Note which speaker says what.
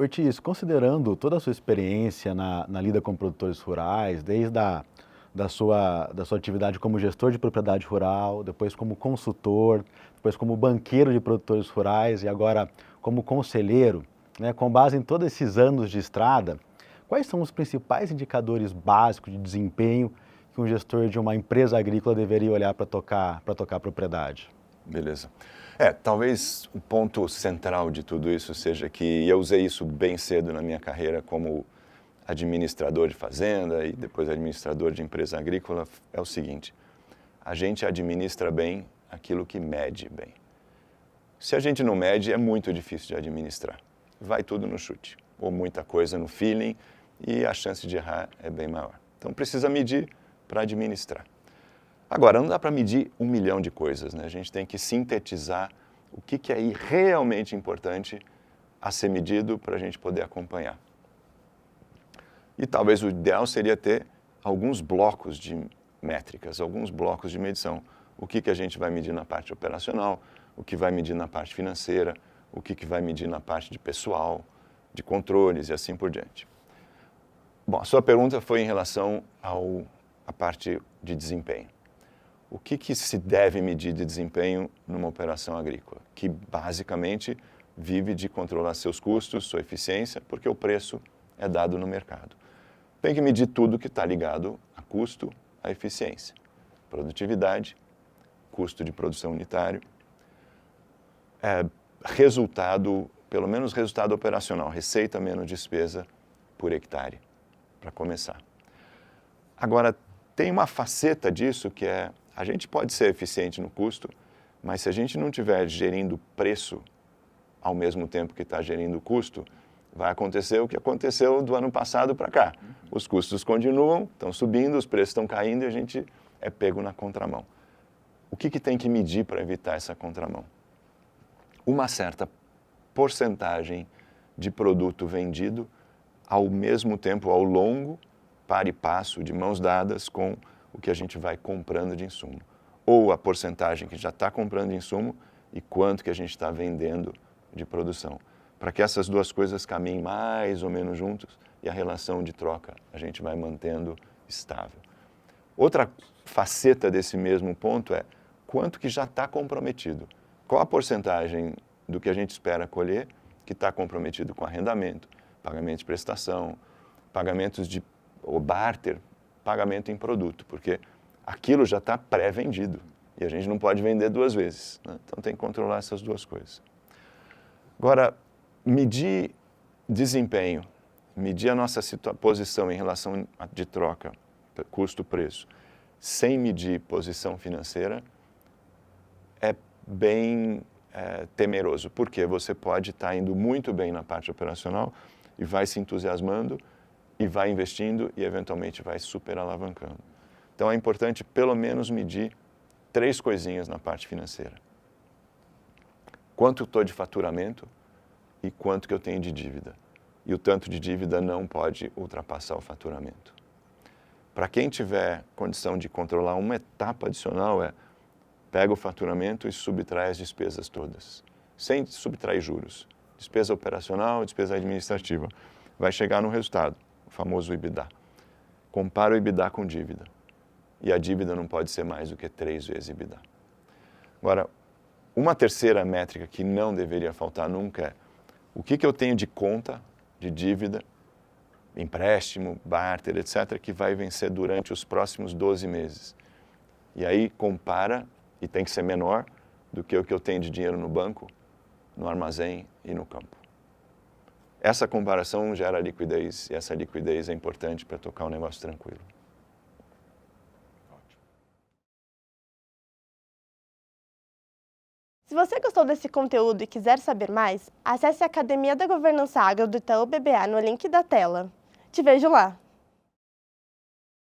Speaker 1: Ortiz, considerando toda a sua experiência na lida com produtores rurais, desde da sua atividade como gestor de propriedade rural, depois como consultor, depois como banqueiro de produtores rurais e agora como conselheiro, né, com base em todos esses anos de estrada, quais são os principais indicadores básicos de desempenho que um gestor de uma empresa agrícola deveria olhar para tocar a propriedade?
Speaker 2: Beleza. Talvez o ponto central de tudo isso seja que eu usei isso bem cedo na minha carreira como administrador de fazenda e depois administrador de empresa agrícola, é o seguinte: a gente administra bem aquilo que mede bem. Se a gente não mede, é muito difícil de administrar. Vai tudo no chute, ou muita coisa no feeling, e a chance de errar é bem maior. Então precisa medir para administrar. Agora, não dá para medir 1 milhão de coisas, né? A gente tem que sintetizar o que é realmente importante a ser medido para a gente poder acompanhar. E talvez o ideal seria ter alguns blocos de métricas, alguns blocos de medição. O que a gente vai medir na parte operacional, o que vai medir na parte financeira, o que vai medir na parte de pessoal, de controles e assim por diante. Bom, a sua pergunta foi em relação à parte de desempenho. O que se deve medir de desempenho numa operação agrícola? Que basicamente vive de controlar seus custos, sua eficiência, porque o preço é dado no mercado. Tem que medir tudo que está ligado a custo, a eficiência, produtividade, custo de produção unitário, resultado, pelo menos resultado operacional, receita menos despesa por hectare, para começar. Agora, tem uma faceta disso que é, a gente pode ser eficiente no custo, mas se a gente não estiver gerindo preço ao mesmo tempo que está gerindo custo, vai acontecer o que aconteceu do ano passado para cá. Os custos continuam, estão subindo, os preços estão caindo e a gente é pego na contramão. O que tem que medir para evitar essa contramão? Uma certa porcentagem de produto vendido ao mesmo tempo, ao longo, par e passo, de mãos dadas com o que a gente vai comprando de insumo. Ou a porcentagem que já está comprando de insumo e quanto que a gente está vendendo de produção. Para que essas duas coisas caminhem mais ou menos juntos e a relação de troca a gente vai mantendo estável. Outra faceta desse mesmo ponto é quanto que já está comprometido. Qual a porcentagem do que a gente espera colher que está comprometido com arrendamento, pagamento de prestação, pagamentos de ou barter, pagamento em produto, porque aquilo já está pré-vendido e a gente não pode vender duas vezes, né? Então tem que controlar essas duas coisas. Agora, medir desempenho, medir a nossa posição em relação de troca, custo-preço, sem medir posição financeira, é bem temeroso, porque você pode estar indo muito bem na parte operacional e vai se entusiasmando e vai investindo e eventualmente vai super alavancando. Então é importante pelo menos medir 3 coisinhas na parte financeira. Quanto eu estou de faturamento e quanto que eu tenho de dívida. E o tanto de dívida não pode ultrapassar o faturamento. Para quem tiver condição de controlar uma etapa adicional pega o faturamento e subtrai as despesas todas, sem subtrair juros. Despesa operacional, despesa administrativa. Vai chegar no resultado, o famoso EBITDA. Compara o EBITDA com dívida. E a dívida não pode ser mais do que 3 vezes EBITDA. Agora, uma terceira métrica que não deveria faltar nunca é o que eu tenho de conta, de dívida, empréstimo, barter, etc., que vai vencer durante os próximos 12 meses. E aí compara, e tem que ser menor do que o que eu tenho de dinheiro no banco, no armazém e no campo. Essa comparação gera liquidez, e essa liquidez é importante para tocar o negócio tranquilo.
Speaker 3: Se você gostou desse conteúdo e quiser saber mais, acesse a Academia da Governança Agro do Itaú BBA no link da tela. Te vejo lá!